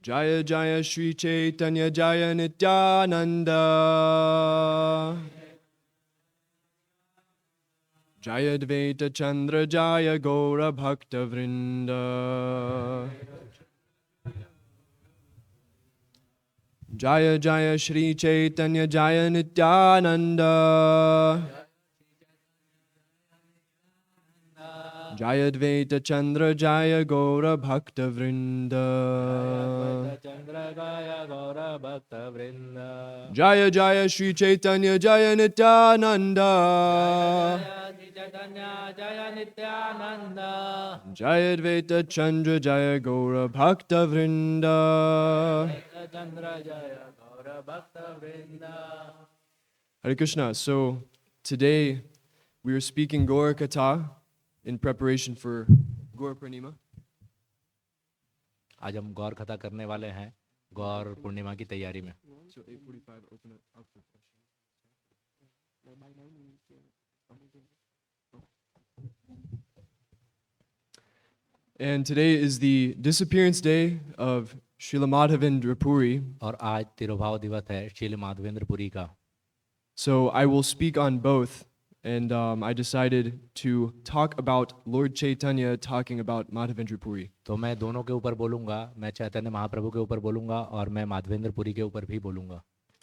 Jaya Jaya Shri Chaitanya Jaya Nityananda. Jaya Dvaita Chandra Jaya Gaura Bhakta Vrinda. Jaya Jaya Shri Chaitanya Jaya Nityananda. Jaya Dvaita Chandra Jaya Gaura Bhakta Vrinda. Chandra Jaya Gaura Bhakta Vrinda. Jaya Jaya Shri Chaitanya Jaya Nityananda. Jaya Shri Chaitanya Jaya Nityananda. Jaya Dvaita Chandra Jaya Gaura Bhakta Vrinda. Chandra Jaya Gaura Bhakta Vrinda. Hare Krishna. So today we are speaking Gaura Katha in preparation for Gaura Purnima. आज हम गौर कथा करने वाले हैं गौर पूर्णिमा की तैयारी में. So 8:45, open it up for questions. And today is the disappearance day of Srila Madhavendra Puri. और आज तिरुभाव दिवस है श्रील माधवेंद्र पुरी का. So I will speak on both. And I decided to talk about Lord Chaitanya talking about Madhavendra Puri. तो मैं दोनों के ऊपर बोलूँगा. मैं चैतन्य महाप्रभु के ऊपर बोलूँगा और मैं माधवेंद्र पुरी के ऊपर भी बोलूँगा.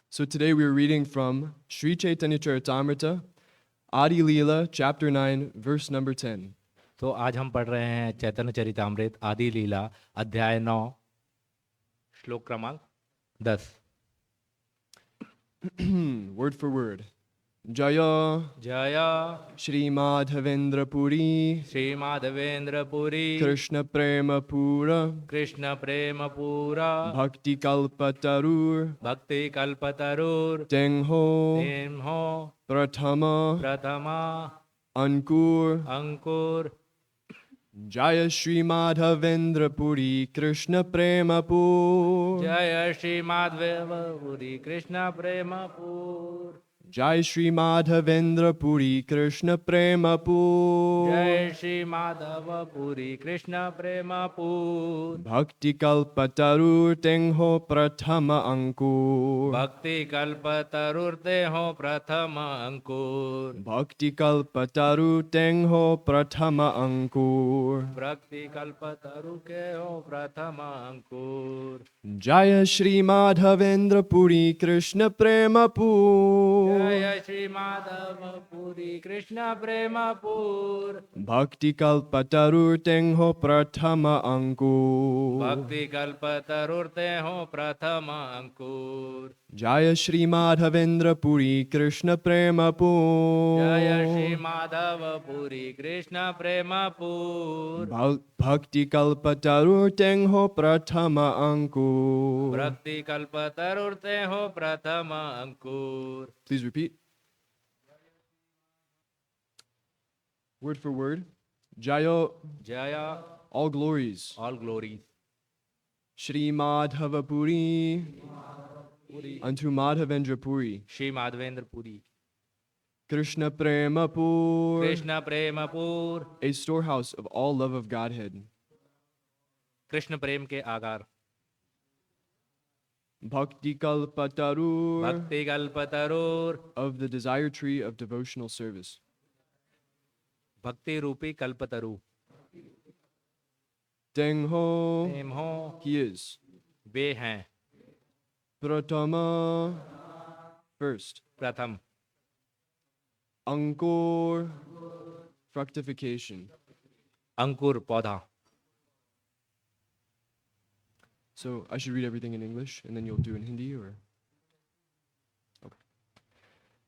So today we are reading from Sri Chaitanya Charitamrita, Adi Leela, chapter 9, verse number 10. तो आज हम पढ़ रहे हैं चैतन्य चरितामृत आदि लीला अध्याय 9 श्लोक क्रमांक 10. Word for word. Jaya जय Shri Madhavendra Puri Shri Madhavendra Puri Krishna Prema Pura Krishna प्रेम पूरा Bhakti Kalpatarur भक्ति कल्पतरुर Tengho हो Prathama प्रथमा Ankur अंकुर. Jaya Shri Madhavendra Puri Krishna Prema Pur जय श्री माधव पुरी कृष्ण प्रेम पूर. Jai Shri Madhavendra Puri Krishna Prema Pur जय श्री माधव पुरी कृष्ण प्रेम पूर. Bhakti Kalpatarur Tengho Prathama Ankur भक्ति कल्पतरुर्ते हो प्रथम अंकुर. Bhakti Kalpataru Tengho Prathama Ankur भक्ति कल्पतरु के हो प्रथम अंकुर. Jaya Shri Madhavendra Puri Krishna Prema Pur जय श्री माधव पुरी कृष्ण प्रेम पूर. Bhakti Kalpataru Tengho Prathama Ankur भक्ति कल्पतरुर्ते हो प्रथम अंकुर. Jaya Shri Madhavendra Puri Krishna Prema Pur जय श्री माधव पुरी कृष्ण प्रेम पूर. Bhakti Kalpataru Tengho Prathama Ankur भक्ति कल्पतरुर्ते हो प्रथम अंकुर. Please repeat. Word for word. Jaya, जय all glories. All glories Shri Madhava Puri unto Madhavendra Puri. Shri Madhavendra Puri Krishna Prema Pur, Krishna Prema Pur. a storehouse of all love of Godhead. Krishna प्रेम के आगार. Bhakti Kalpatarur, भक्ति कल्पतरुर of the desire tree of devotional service. भक्ति रूपी कल्पतरु. Tengho, प्रेम हो he is. वे हैं. Pratama, first. प्रथम. Ankur, fructification. अंकुर पौधा. So I should read everything in English and then you'll do in Hindi or? Okay.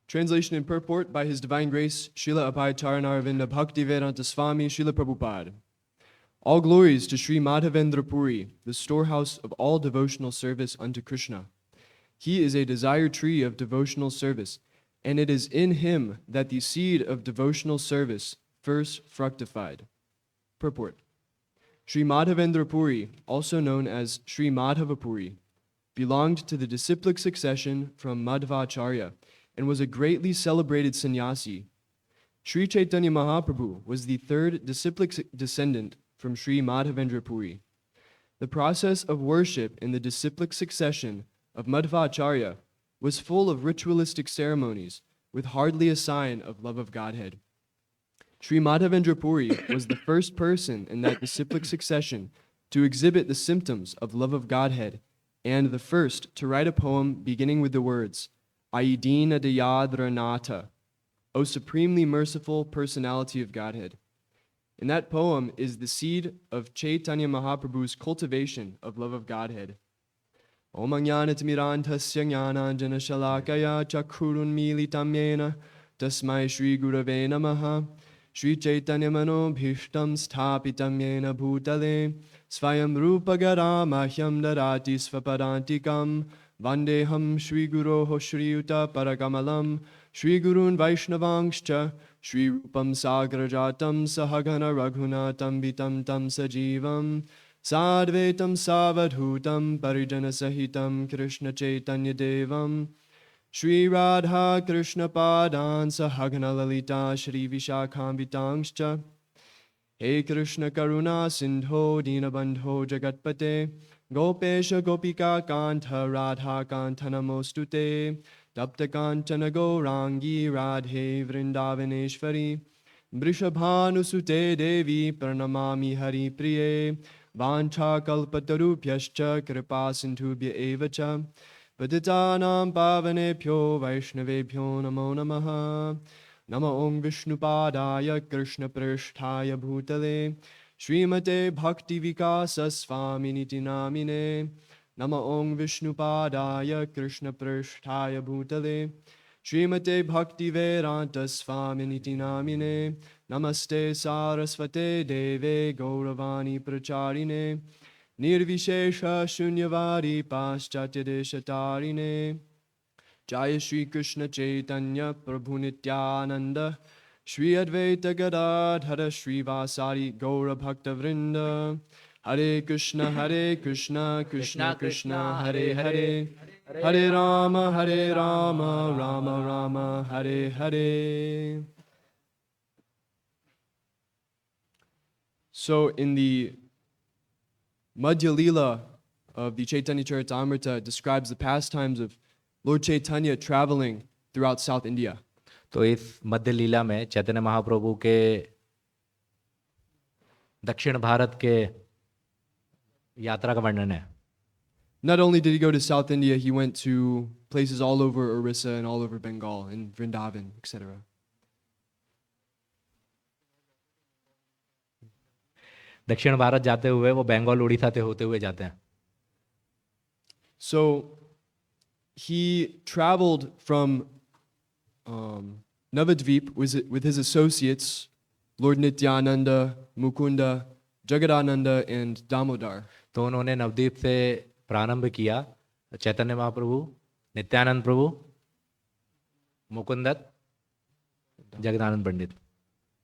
Translation and purport by His Divine Grace, Srila Abhay Charanaravinda Bhaktivedanta Swami Srila Prabhupada. All glories to Sri Madhavendra Puri, the storehouse of all devotional service unto Krishna. He is a desire tree of devotional service, and it is in him that the seed of devotional service first fructified. Purport. Sri Madhavendra Puri, also known as Sri Madhava Puri, belonged to the disciplic succession from Madhvacharya and was a greatly celebrated sannyasi. Sri Chaitanya Mahaprabhu was the third disciplic descendant from Sri Madhavendra Puri. The process of worship in the disciplic succession of Madhvacharya was full of ritualistic ceremonies with hardly a sign of love of Godhead. Sri Madhavendra Puri was the first person in that disciplic succession to exhibit the symptoms of love of Godhead and the first to write a poem beginning with the words, Aidina Dayadranata, O supremely merciful personality of Godhead. In that poem is the seed of Chaitanya Mahaprabhu's cultivation of love of Godhead. Om Jnanatimirandhasya Jnananjana Shalakaya Chakrurun Militam Yena Tasmai Shri Gurave Namaha Shri Chaitanya Manobhishtam Sthapitam Yena Bhutale Svayam Rupa Garamahyam Darati Svapadantikam Vandeham Shri Guroho Shri Yuta Paragamalam Shri Gurun Vaishnavangscha Shri Rupam Sagrajatam Sahagana Raghunatam Vitam Tam Sajivam Sadvetam Savadhutam Parijana Sahitam Krishna Chaitanya Devam Shri Radha Krishna Padan Sahagana Lalita Shri Vishakhambitangscha He Krishna Karuna Sindho Dinabandho Jagatpate Gopesha Gopika Kanta Radha Kanta Namostute Tapta Kanchana Gaurangi Radhe Vrindavaneshwari Vrishabhanusute Devi Pranamami Hari Priye Vancha Kalpatarubhyascha Kripa Sindhubhya Evacha Patitanam Pavanebhyo Vaishnavebhyo Namo Namaha Nama Om Vishnupadaya Krishna Prishthaya Bhutale Srimate Bhakti Vikasa Svaminiti Namine Nama Om Vishnupadaya Krishna Prishthaya Bhutale Srimate Bhakti Vedanta Svaminiti Namine Namaste Sarasvate Deve Gauravani Pracharine Nirvishesha Shunyavadi Paschatya Jaya Shri Krishna Chaitanya Prabhu Nityananda Shri Advaita Gadadhara Shri Vasari Gaura Bhakta Vrinda Hare Krishna Krishna Krishna Hare Hare Hare Rama Rama Rama Hare Hare. So in the Madhya Lila of the Chaitanya Charitamrita, it describes the pastimes of Lord Chaitanya traveling throughout South India. तो इस मध्य लीला में चैतन्य महाप्रभु के दक्षिण भारत के यात्रा का वर्णन है. Not only did he go to South India, he went to places all over Orissa and all over Bengal and Vrindavan, etc. दक्षिण भारत जाते हुए वो बंगाल उड़ीसा से होते हुए जाते हैं. So he traveled from Navadvip with his associates, Lord Nityananda, Mukunda, Jagadananda, and Damodar. तो उन्होंने नवद्वीप से प्रारंभ किया. चैतन्य महाप्रभु, नित्यानंद प्रभु, मुकुंदत, जगदानंद पंडित.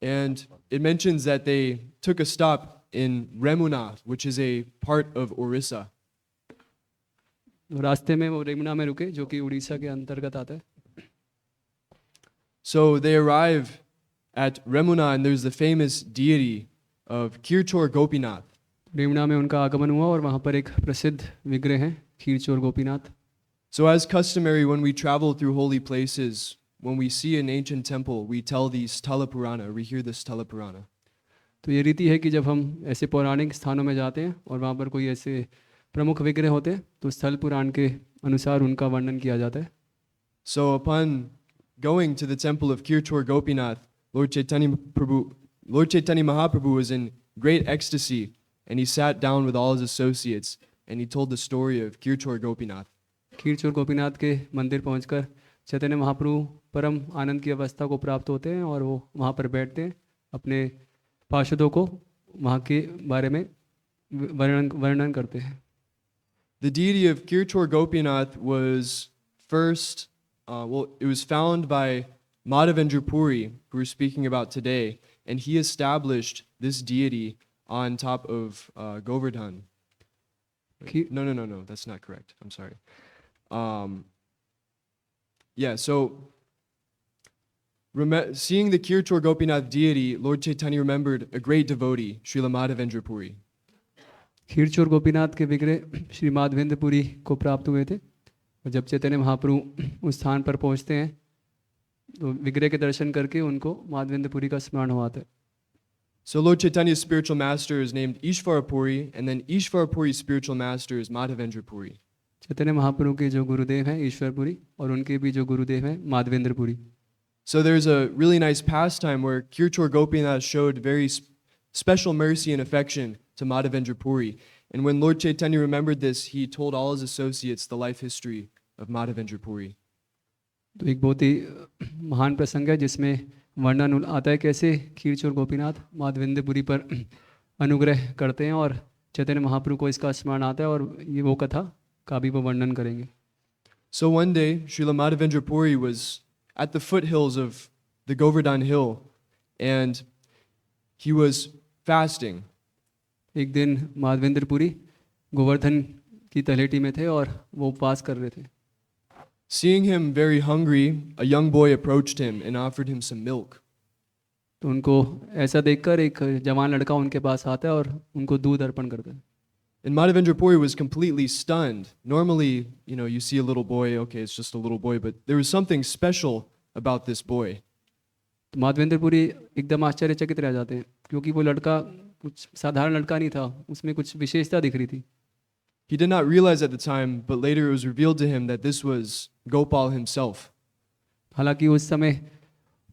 And it mentions that they took a stop in Remuna, which is a part of Orissa. रास्ते में वो रेमुना में रुके जो कि उड़ीसा के अंतर्गत आता है. So they arrive at Remuna and there's the famous deity of Kirchor Gopinath. Remuna में उनका आगमन हुआ और वहाँ पर एक प्रसिद्ध विग्रह है खीरचोर Gopinath. So as customary, when we travel through holy places, when we see an ancient temple, we tell the Sthala Purana, we hear the Sthala Purana. तो ये रीति है कि जब हम ऐसे पौराणिक स्थानों में जाते हैं और वहाँ पर कोई ऐसे प्रमुख विग्रह होते हैं तो स्थल पुराण के अनुसार उनका वर्णन किया जाता है. So upon going to the temple of Kirchor Gopinath, Lord Chaitanya Mahaprabhu was in great ecstasy, and he sat down with all his associates and he told the story of Kirchor Gopinath. खीरचोर Gopinath के मंदिर पहुंचकर चैतन्य महाप्रभु परम आनंद की अवस्था को प्राप्त होते हैं और वो वहाँ पर बैठते हैं, अपने पार्षदों को वहाँ के बारे में वर्णन करते हैं. The deity of Kirchor Gopinath was first, it was found by Madhavendra Puri, who we're speaking about today, and he established this deity on top of Govardhan. Wait, no, that's not correct. I'm sorry. So seeing the Kirchor Gopinath deity, Lord Chaitanya remembered a great devotee, Srila Madhavendra Puri. खीरचोर Gopinath के विग्रह श्री माधवेंद्रपुरी को प्राप्त हुए थे। और जब चैतन्य महाप्रभु उस स्थान पर पहुंचते हैं तो विग्रह के दर्शन करके उनको माधवेंद्रपुरी का स्मरण हुआ था। So Lord Chaitanya's spiritual master is named Ishvara Puri, and then Ishvara Puri's spiritual master is Madhavendra Puri. Chaitanya Mahaprabhu के जो गुरुदेव हैं ईश्वरपुरी और उनके भी जो गुरुदेव हैं Madhavendrapuri. So there's a really nice pastime where Kirchur Gopinath showed very special mercy and affection to Madhavendra Puri. And when Lord Chaitanya remembered this, he told all his associates the life history of Madhavendra Puri. तो एक बहुत ही महान प्रसंग है जिसमें वर्णन आता है कैसे खीरचोर गोपीनाथ माधवेंद्रपुरी पर अनुग्रह करते हैं और चैतन्य महाप्रभु को इसका स्मरण आता है और ये वो कथा का भी वो वर्णन करेंगे। So one day, Srila Madhavendra Puri was at the foothills of the Govardhan Hill, and he was fasting. एक दिन माधवेंद्रपुरी गोवर्धन की तलहटी में थे और वो उपवास कर रहे थे। Seeing him very hungry, a young boy approached him and offered him some milk. तो उनको ऐसा देखकर एक जवान लड़का उनके पास आता है और उनको दूध अर्पण करता है। And Madhavendra Puri was completely stunned. Normally, you see a little boy, okay, it's just a little boy, but there was something special about this boy. तो माधवेंद्रपुरी एकदम आश्चर्यचकित रह जाते हैं क्योंकि वो लड़का कुछ साधारण लड़का नहीं था, उसमें कुछ विशेषता दिख रही थी। He did not realize at the time, but later it was revealed to him that this was Gopal himself. हालांकि उस समय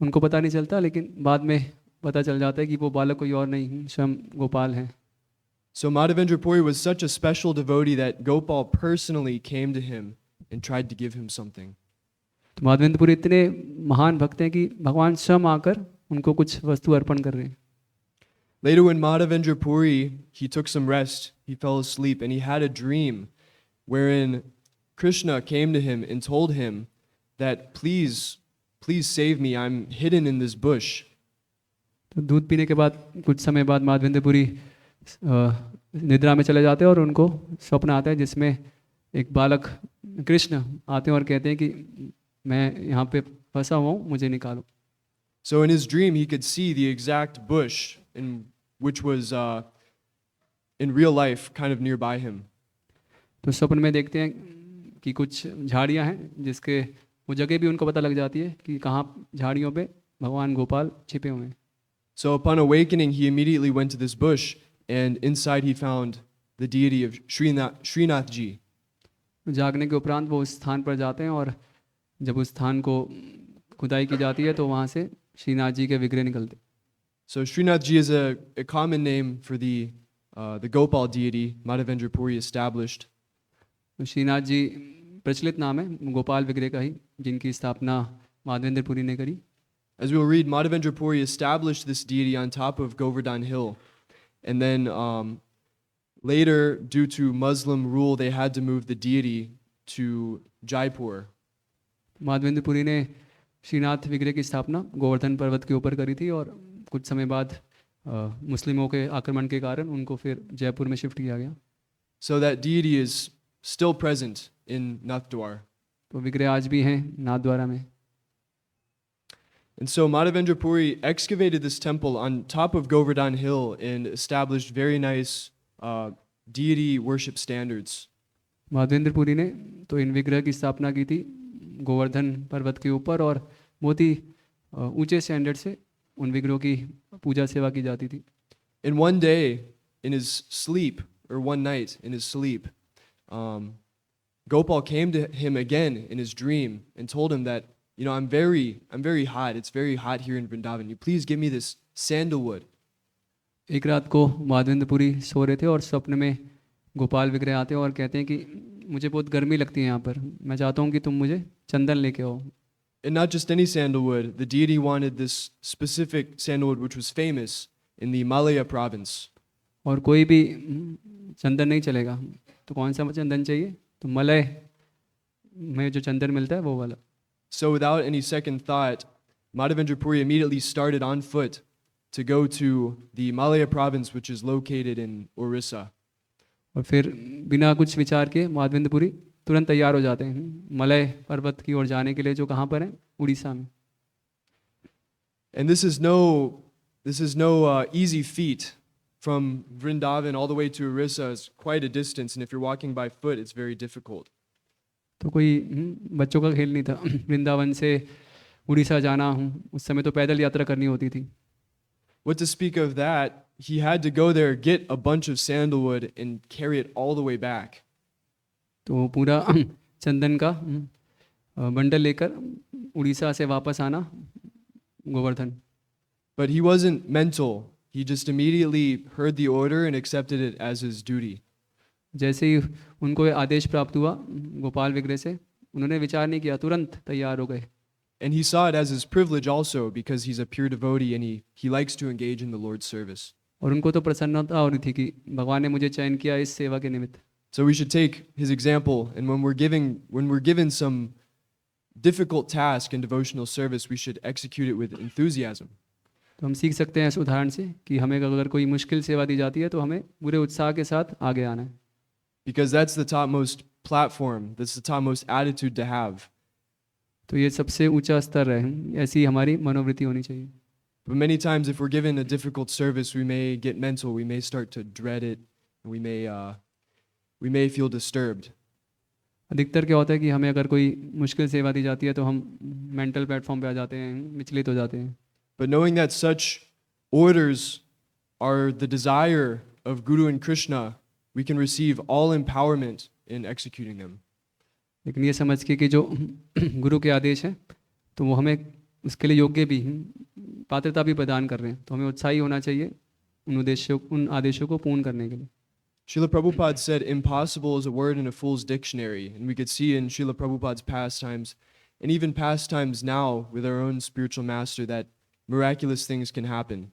उनको पता नहीं चलता, लेकिन बाद में पता चल जाता है कि वो बालक कोई और नहीं स्वयं गोपाल हैं। So Madhavendra Puri was such a special devotee that Gopal personally came to him and tried to give him something. तो माधवेंद्रपुरी इतने महान भक्त हैं कि भगवान स्वयं आकर उनको कुछ वस्तु अर्पण कर रहे हैं। Later when Madhavendra Puri, he took some rest, he fell asleep, and he had a dream wherein Krishna came to him and told him that please save me, I'm hidden in this bush. तो दूध पीने के बाद कुछ समय बाद माधवेंद्रपुरी निद्रा में चले जाते हैं और उनको स्वप्न आता है जिसमें एक बालक कृष्ण आते हैं और कहते हैं कि मैं यहाँ पे फंसा हुआ हूँ, मुझे निकालो। So in his dream he could see the exact bush which was in real life kind of nearby him. तो स्वप्न में देखते हैं कि कुछ झाड़ियाँ हैं जिसके वो जगह भी उनको पता लग जाती है कि कहाँ झाड़ियों पे भगवान गोपाल छिपे हुए हैं। So upon awakening he immediately went to this bush and inside he found the deity of Srinath Ji. जागने के उपरांत वो उस स्थान पर जाते हैं और जब उस स्थान को खुदाई की जाती है तो वहाँ से श्रीनाथ जी के विग्रह निकलते। So Srinath Ji is a common name for the Gopal deity Madhavendra Puri established. तो श्रीनाथ जी प्रचलित नाम है गोपाल विग्रह का ही, जिनकी स्थापना माधवेंद्रपुरी ने करी। As we'll read, Madhavendra Puri established this deity on top of Govardhan Hill. And then later, due to Muslim rule, they had to move the deity to Jaipur. Madhavendrapuri ने श्रीनाथ विग्रह की स्थापना गोवर्धन पर्वत के ऊपर करी थी और कुछ समय बाद मुस्लिमों के आक्रमण के कारण उनको फिर जयपुर में शिफ्ट किया गया। So that deity is still present in Nathdwar. तो विग्रह आज भी हैं नाथद्वारा में। And so Madhavendra Puri excavated this temple on top of Govardhan Hill and established very nice deity worship standards. Madhavendrapuri ने तो इन विग्रह की स्थापना की थी गोवर्धन पर्वत के ऊपर और बहुत ही ऊंचे स्टैंडर्ड से उन विग्रहों की पूजा सेवा की जाती थी। And one day in his sleep, or one night in his sleep, Gopal came to him again in his dream and told him that, I'm very hot. It's very hot here in Vrindavan. You please give me this sandalwood. एक रात को माधवेंद्रपुरी सो रहे थे और स्वप्न में गोपाल विग्रह आते हैं और कहते हैं कि मुझे बहुत गर्मी लगती है यहाँ पर, मैं चाहता हूँ कि तुम मुझे चंदन लेके आओ। And not just any sandalwood. The deity wanted this specific sandalwood which was famous in the Malaya province. और कोई भी चंदन नहीं चलेगा, तो कौन सा चंदन चाहिए? तो मलय में जो चंदन मिलता है वो वाला। So without any second thought, Madhavendra Puri immediately started on foot to go to the Malaya province which is located in Orissa. और फिर बिना कुछ विचार के माधवेंद्रपुरी तुरंत तैयार हो जाते हैं मलय पर्वत की ओर जाने के लिए, जो कहाँ पर है? उड़ीसा में। And this is no easy feat from Vrindavan all the way to Orissa is quite a distance, and if you're walking by foot, it's very difficult. तो कोई बच्चों का खेल नहीं था। वृंदावन से उड़ीसा जाना, उस समय तो पैदल यात्रा करनी होती थी। What to speak of that, he had to go there, get a bunch of sandalwood, and carry it all the way back. तो पूरा चंदन का बंडल लेकर उड़ीसा से वापस आना Govardhan. But he wasn't mental. He just immediately heard the order and accepted it as his duty. जैसे ही उनको ये आदेश प्राप्त हुआ गोपाल विग्रह से, उन्होंने विचार नहीं किया, तुरंत तैयार हो गए। And he saw it as his privilege also because he's a pure devotee and he likes to engage in the Lord's service. और उनको तो प्रसन्नता हो रही थी कि भगवान ने मुझे चयन किया इस सेवा के निमित्त। So we should take his example, and when we're given some difficult task in devotional service, we should execute it with enthusiasm. तो हम सीख सकते हैं इस उदाहरण से कि हमें अगर कोई मुश्किल सेवा दी जाती है तो हमें पूरे उत्साह के साथ आगे आना है। Because that's the topmost platform, that's the topmost attitude to have. तो ये सबसे ऊंचा स्तर है, ऐसी हमारी मनोवृत्ति होनी चाहिए। But many times, if we're given a difficult service, we may get mental, we may start to dread it, and we may feel disturbed. अधिकतर क्या होता है कि हमें अगर कोई मुश्किल सेवा दी जाती है तो हम मेंटल प्लेटफॉर्म पे आ जाते हैं, विचलित हो जाते हैं। But knowing that such orders are the desire of Guru and Krishna, we can receive all empowerment in executing them. लेकिन ये समझ के कि जो गुरु के आदेश हैं तो वो हमें उसके लिए योग्य भी पात्रता भी प्रदान कर रहे हैं, तो हमें उत्साही होना चाहिए उन आदेशों को पूर्ण करने के लिए। Srila Prabhupada said, impossible is a word in a fool's dictionary. And we could see in Srila Prabhupada's pastimes, and even pastimes now with our own spiritual master, that miraculous things can happen.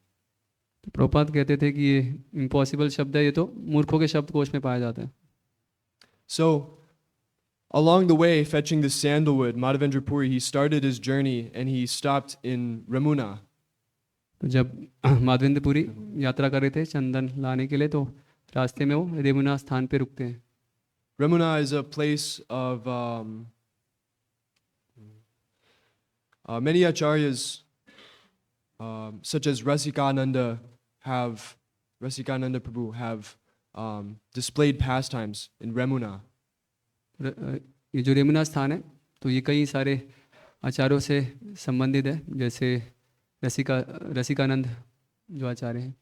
तो प्रभुपाद कहते थे कि ये impossible शब्द है, ये तो मूर्खों के शब्दकोश में पाया जाता है। So, along the way, fetching the sandalwood, Madhavendra Puri, he started his journey and he stopped in Ramuna. तो जब माधवेंद्रपुरी यात्रा कर रहे थे चंदन लाने के लिए, तो रास्ते में वो रेमुना स्थान पे रुकते हैं। Ramuna is a place of many acharyas, such as Rasikananda Prabhu have displayed pastimes in Ramuna. ये जो रेमुना स्थान है तो ये कई सारे आचार्यों से संबंधित है, जैसे रसिकानंद जो आचार्य हैं।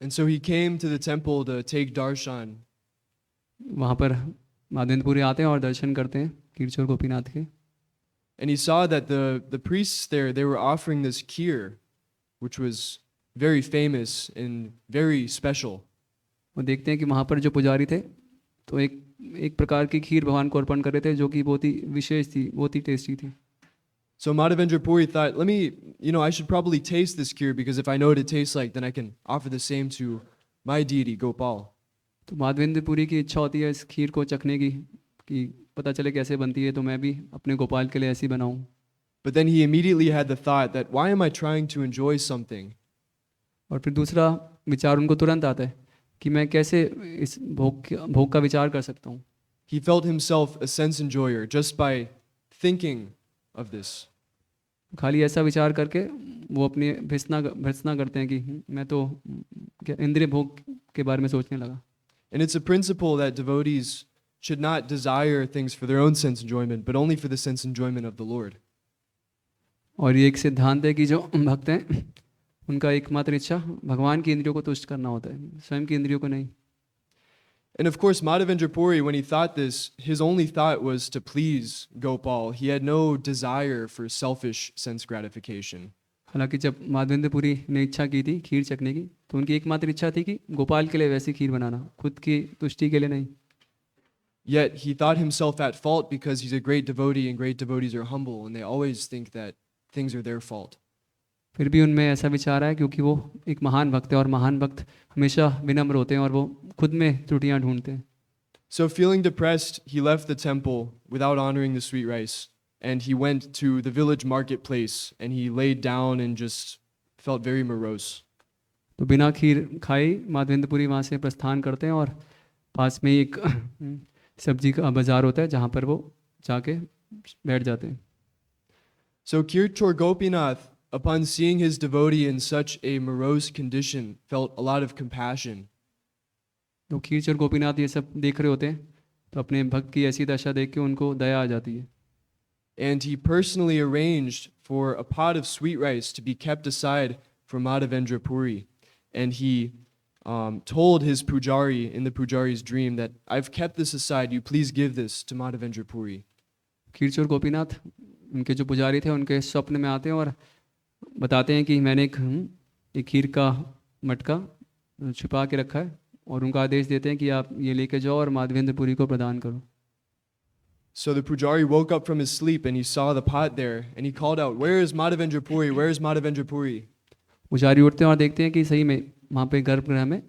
And so he came to the temple to take darshan. वहाँ पर माधवेंद्रपुरी आते हैं और दर्शन करते हैं कीर्चोर गोपीनाथ के। And he saw that the priests there, they were offering this kheer, which was very famous and very special. वो देखते हैं कि वहाँ पर जो पुजारी थे तो एक प्रकार की खीर भगवान को अर्पण कर रहे थे जो कि बहुत ही विशेष थी, बहुत ही टेस्टी थी। So Madhavendra Puri thought, I should probably taste this kheer because if I know what it tastes like, then I can offer the same to my deity, Gopal. तो माधवेंद्रपुरी की इच्छा होती है इस खीर को चखने की कि पता चले कैसे बनती है, तो मैं भी अपने गोपाल के लिए ऐसी बनाऊं। But then he immediately had the thought that, why am I trying to enjoy something? और फिर दूसरा विचार उनको तुरंत आता है कि मैं कैसे इस भोग का विचार कर सकता हूँ। He felt himself a sense enjoyer just by thinking of this. खाली ऐसा विचार करके वो अपनी भर्त्सना करते हैं कि मैं तो इंद्रिय भोग के बारे में सोचने लगा। And it's a principle that devotees should not desire things for their own sense enjoyment, but only for the sense enjoyment of the Lord. और ये एक सिद्धांत है कि जो भक्त हैं उनका एकमात्र इच्छा भगवान की इंद्रियों को तुष्ट करना होता है, स्वयं की इंद्रियों को नहीं। And of course, Madhavendra Puri, when he thought this, his only thought was to please Gopal. He had no desire for selfish sense gratification. हालांकि जब माधवेंद्रपुरी ने इच्छा की थी खीर चखने की, तो उनकी एकमात्र इच्छा थी कि गोपाल के लिए वैसी खीर बनाना, खुद की तुष्टि के लिए नहीं। Yet he thought himself at fault because he's a great devotee, and great devotees are humble, and they always think that things are their fault. फिर भी उनमें ऐसा विचार है क्योंकि वो एक महान भक्त है और महान भक्त हमेशा विनम्र होते हैं और वो खुद में त्रुटियां ढूंढते हैं। So feeling depressed, he left the temple without honoring the sweet rice, and he went to the village marketplace and he laid down and just felt very morose. तो बिना खीर खाए माधवेंद्रपुरी वहाँ से प्रस्थान करते हैं और पास में एक सब्जी का बाजार होता है जहाँ पर वो जाके बैठ जाते हैं। So Kirchor Gopinath upon seeing his devotee in such a morose condition, felt a lot of compassion. तो खींच और गोपीनाथ ये सब देख रहे होते हैं तो अपने भक्त की ऐसी दशा देख के उनको दया आ जाती है। And he personally arranged for a pot of sweet rice to be kept aside for Madhavendra Puri. And he told his pujari in the pujari's dream that, I've kept this aside, you please give this to Madhavendra Puri. खींच और गोपीनाथ उनके जो पुजारी थे उनके स्वप्न में आते हैं और बताते हैं कि मैंने एक खीर का मटका छुपा के रखा है और उनका आदेश देते हैं कि आप ये लेके जाओ और माधवेंद्र पुरी को प्रदान करो। So the pujari woke up from his sleep and he saw the pot there and he called out, where is Madhavendra Puri? Where is Madhavendra Puri? पुजारी उठते हैं और देखते हैं कि सही में वहाँ पे गर्भगृह में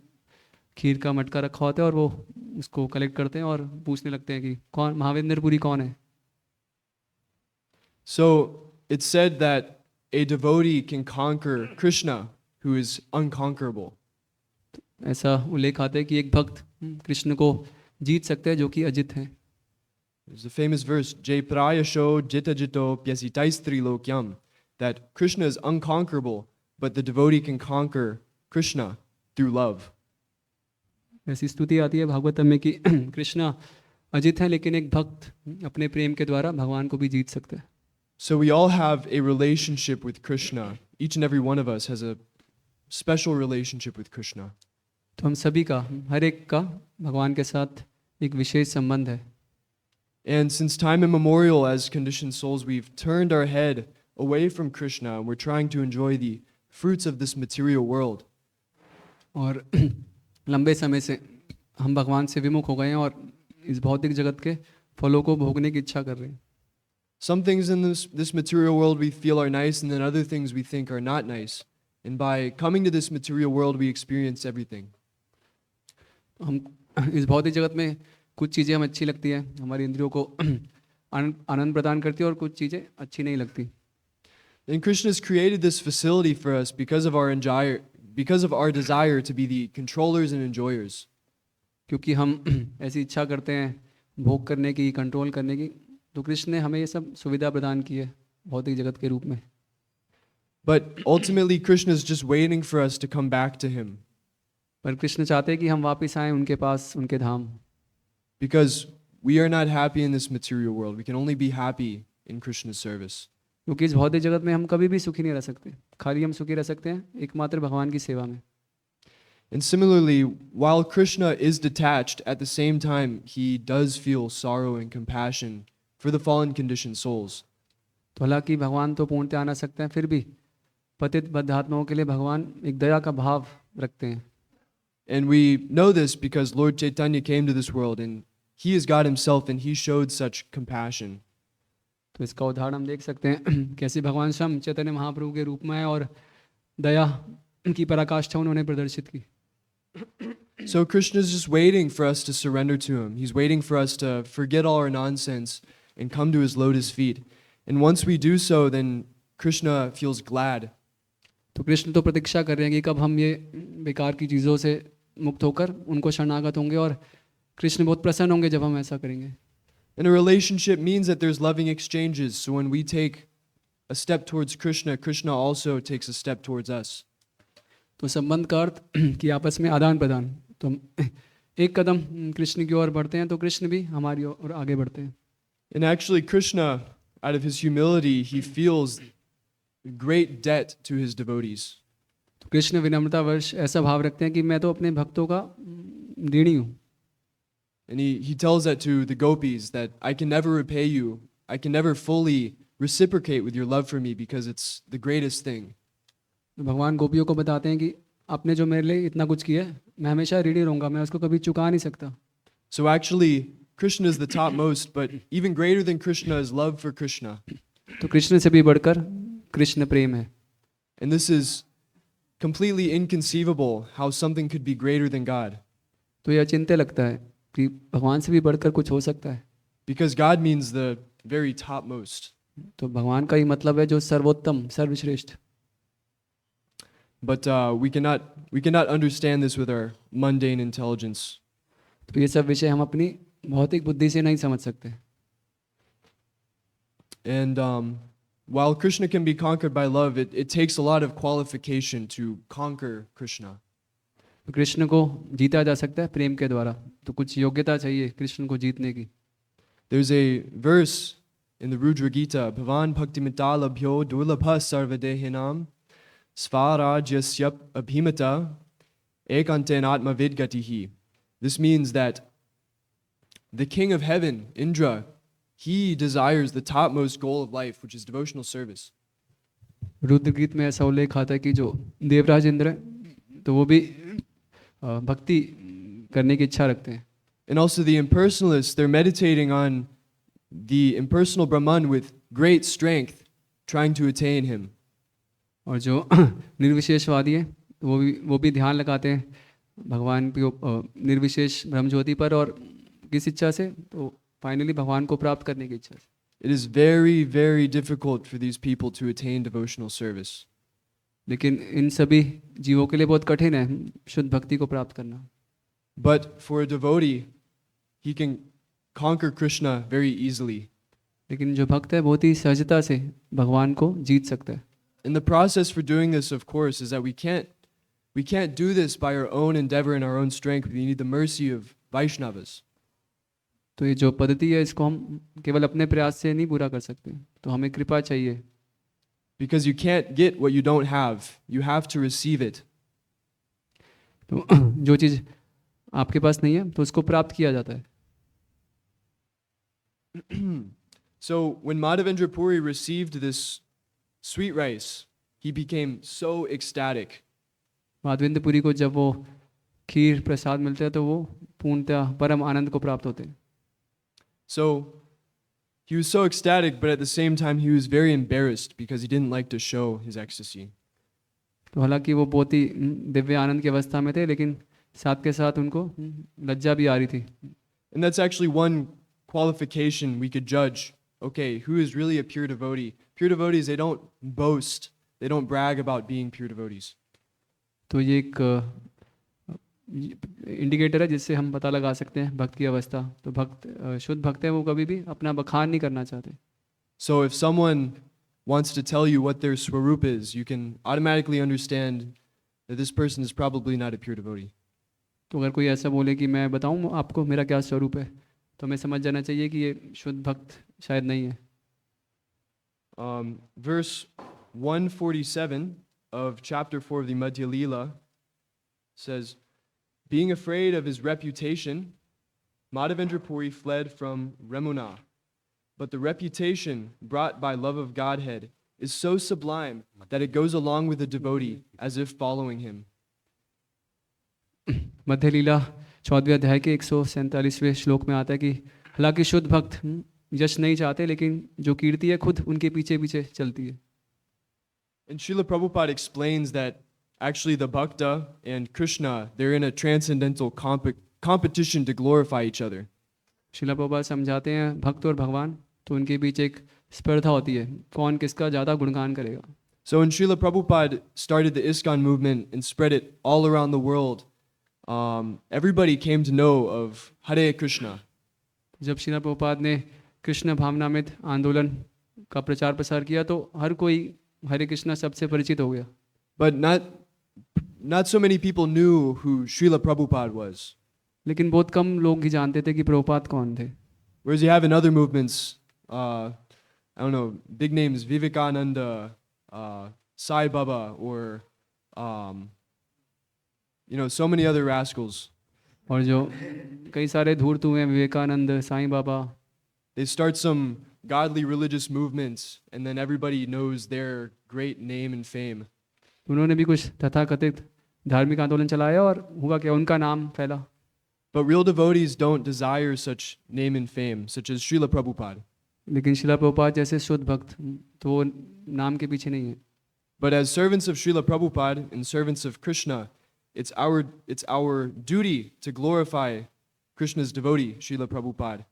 खीर का मटका रखा होता है और वो उसको कलेक्ट करते हैं और पूछने लगते हैं कि कौन महावेंद्र पुरी कौन है। So it's said that a devotee can conquer Krishna, who is unconquerable. ऐसा उल्लेख आता है कि एक भक्त कृष्ण को जीत सकते हैं जो कि अजित हैं। There's a famous verse, Jai Prayasho Jita Jito Pyasitaistri Lokyam, that Krishna is unconquerable, but the devotee can conquer Krishna through love. ऐसी स्तुति आती है भागवतम में कि कृष्ण अजित है लेकिन एक भक्त अपने प्रेम के द्वारा भगवान को भी जीत सकता है। So we all have a relationship with Krishna. Each and every one of us has a special relationship with Krishna. तो हम सभी का हर एक का भगवान के साथ एक विशेष संबंध है। And since time immemorial, as conditioned souls, we've turned our head away from Krishna and we're trying to enjoy the fruits of this material world. और लंबे समय से हम भगवान से विमुख हो गए हैं और इस भौतिक जगत के फलों को भोगने की इच्छा कर रहे हैं। Some things in this material world we feel are nice, and then other things we think are not nice. And by coming to this material world, we experience everything. हम इस भौतिक जगत में कुछ चीज़ें हमें अच्छी लगती है, हमारी इंद्रियों को आनंद प्रदान करती है और कुछ चीज़ें अच्छी नहीं लगती। And Krishna has created this facility for us because of our desire to be the controllers and enjoyers. क्योंकि हम ऐसी इच्छा करते हैं भोग करने की, कंट्रोल करने की, तो कृष्ण ने हमें ये सब सुविधा प्रदान की है भौतिक जगत के रूप में। But ultimately, Krishna is just waiting for us to come back to Him. पर कृष्ण चाहते हैं कि हम वापस आएं उनके पास, उनके धाम। Because we are not happy in this material world. We can only be happy in Krishna's service. क्योंकि इस भौतिक जगत में हम कभी भी सुखी नहीं रह सकते, खाली हम सुखी रह सकते हैं एकमात्र भगवान की सेवा में। And similarly, while Krishna is detached, at the same time, He does feel sorrow and compassion for the fallen conditioned souls. तो हालांकि भगवान तो पूर्णतः आना सकते हैं, फिर भी पतित बद्ध आत्माओं के लिए भगवान एक दया का भाव रखते हैं। And we know this because Lord Chaitanya came to this world and He is God Himself and He showed such compassion. तो इसका उदाहरण हम देख सकते हैं कैसे भगवान स्वयं चैतन्य महाप्रभु के रूप में है और दया की पराकाष्ठा उन्होंने प्रदर्शित की। So Krishna is just waiting for us to surrender to Him. He's waiting for us to forget all our nonsense and come to His lotus feet. And once we do so, then Krishna feels glad. तो कृष्ण तो प्रतीक्षा कर रहे हैं कि कब हम ये बेकार की चीज़ों से मुक्त होकर उनको शरणागत होंगे और कृष्ण बहुत प्रसन्न होंगे जब हम ऐसा करेंगे। And a relationship means that there's loving exchanges. So when we take a step towards Krishna, Krishna also takes a step towards us. तो संबंध का अर्थ कि आपस में आदान प्रदान, तो हम एक कदम कृष्ण की ओर बढ़ते हैं तो कृष्ण भी हमारी ओर आगे बढ़ते हैं। And actually, Krishna, out of his humility, he feels great debt to his devotees. तो कृष्ण विनम्रतावश ऐसा भाव रखते हैं कि मैं तो अपने भक्तों का ऋणी हूँ। And he tells that to the gopis, that I can never repay you. I can never fully reciprocate with your love for me because it's the greatest thing. तो भगवान गोपियों को बताते हैं कि आपने जो मेरे लिए इतना कुछ किया है मैं हमेशा ऋणी रहूँगा, मैं उसको कभी चुका नहीं सकता। So actually, Krishna is the topmost, but even greater than Krishna is love for Krishna. तो कृष्ण से भी बढ़कर कृष्ण प्रेम है। And this is completely inconceivable how something could be greater than God. तो यह अचिंत्य लगता है कि भगवान से भी बढ़कर कुछ हो सकता है। Because God means the very topmost. तो भगवान का ही मतलब है जो सर्वोत्तम, सर्वश्रेष्ठ। But we cannot understand this with our mundane intelligence. तो ये सब विषय हम अपनी भौतिक बुद्धि से नहीं समझ सकते। And while Krishna can be conquered by love, it takes a lot of qualification to conquer Krishna. तो कृष्ण को जीता जा सकता है प्रेम के द्वारा, तो कुछ योग्यता चाहिए कृष्ण को जीतने की। There's a verse in the Rudra Gita, Bhavan Bhaktimitala Durlabha Sarvadehinam Svarajyasyap Abhimata Ekanten Atma Vidgatihi. This means that the king of heaven, Indra, he desires the topmost goal of life, which is devotional service. Rudra गीत में ऐसा उल्लेख आता है कि जो देवराज इंद्र है तो वो भी भक्ति करने की इच्छा रखते हैं। And also the impersonalists, they're meditating on the impersonal Brahman with great strength, trying to attain him. और जो निर्विशेषवादी है तो वो भी ध्यान लगाते हैं भगवान के निर्विशेष ब्रह्म ज्योति पर, और किस इच्छा से, तो फाइनली भगवान को प्राप्त करने की इच्छा से। It is very, very difficult for these people to attain devotional service. लेकिन इन सभी जीवों के लिए बहुत कठिन है शुद्ध भक्ति को प्राप्त करना। But for a devotee, he can conquer Krishna very easily. लेकिन जो भक्त है बहुत ही सहजता से भगवान को जीत सकता है। And the process for doing this, of course, is that we can't do this by our own endeavor and our own strength. We need the mercy of Vaishnavas. तो ये जो पद्धति है इसको हम केवल अपने प्रयास से नहीं पूरा कर सकते, तो हमें कृपा चाहिए। Because you can't get what you don't have. You have to receive it. तो जो चीज़ आपके पास नहीं है तो उसको प्राप्त किया जाता है। So when Madhavendra Puri received this sweet rice, he became so ecstatic. Madhavendra Puri को जब वो खीर प्रसाद मिलता है तो वो पूर्णतः परम आनंद को प्राप्त होते हैं। So he was so ecstatic, but at the same time he was very embarrassed because he didn't like to show his ecstasy. तो हालांकि वो बहुत ही दिव्य आनंद की अवस्था में थे, लेकिन साथ के साथ उनको लज्जा भी आ रही थी। And that's actually one qualification we could judge. Okay, who is really a pure devotee? Pure devotees, they don't boast. They don't brag about being pure devotees. तो ये एक इंडिकेटर है जिससे हम पता लगा सकते हैं भक्त की अवस्था। तो भक्त शुद्ध भक्त है वो कभी भी अपना बखान नहीं करना चाहते। So if someone wants to tell you what their swarup is, you can automatically understand that this person is probably not a pure devotee. तो अगर कोई ऐसा बोले कि मैं बताऊं आपको मेरा क्या स्वरूप है, तो हमें समझ जाना चाहिए कि ये शुद्ध भक्त शायद नहीं है। Verse 147 of chapter 4 of the Madhya Leela says, being afraid of his reputation, Madhavendra Puri fled from Remuna. But the reputation brought by love of Godhead is so sublime that it goes along with the devotee as if following him. मध्य लीला 14वें अध्याय के 147वें श्लोक में आता है कि हालांकि शुद्ध भक्त यश नहीं चाहते, लेकिन जो कीर्ति है खुद उनके पीछे पीछे चलती है। And Srila Prabhupada explains that actually the Bhakta and Krishna, they're in a transcendental competition to glorify each other. Srila Prabhupada समझाते हैं भक्त और भगवान तो उनके बीच एक स्पर्धा होती है, कौन किसका ज़्यादा गुणगान करेगा। So when Srila Prabhupada started the ISKCON movement and spread it all around the world, everybody came to know of Hare Krishna. जब श्रीला प्रभुपाद ने कृष्ण भावनामृत आंदोलन का प्रचार प्रसार किया तो हर कोई हरे कृष्णा सबसे परिचित हो गया। But not so many people knew who Srila Prabhupada was. लेकिन बहुत कम लोग ही जानते थे कि प्रभुपाद कौन थे। Whereas you have in other movements, I don't know, big names, Vivekananda, Sai Baba, or so many other rascals. और जो कई सारे धूर्त हुए हैं, Vivekananda, Sai Baba, They start some godly religious movements, and then everybody knows their great name and fame. उन्होंने भी कुछ तथाकथित धार्मिक आंदोलन चलाया और हुआ क्या उनका नाम फैला। But real devotees don't desire such name and fame, such as Srila Prabhupada. लेकिन शिला प्रभुपाद जैसे शुद्ध भक्त तो वो नाम के पीछे नहीं है। But as servants of Srila Prabhupada and servants of Krishna, it's our duty to glorify Krishna's devotee, Srila Prabhupada.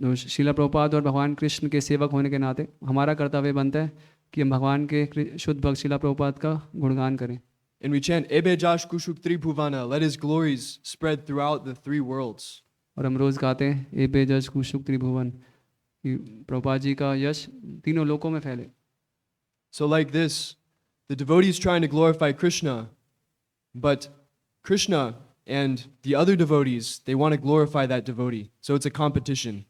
तो शिला प्रभुपाद और भगवान कृष्ण के सेवक होने के नाते हमारा कर्तव्य बनता है कि हम भगवान के शुद्ध भक्त शिला प्रभुपाद का गुणगान करें। And we chant, Ebe Jash Kushuk Tribhuvana, let his glories spread throughout the three worlds. और हम रोज गाते हैं ए बेजज कुशुक त्रिभुवन, कि प्रभुपाद जी का यश तीनों लोकों में फैले। So, like this, the devotee is trying to glorify Krishna, but Krishna and the other devotees, they want to glorify that devotee. So, it's a competition.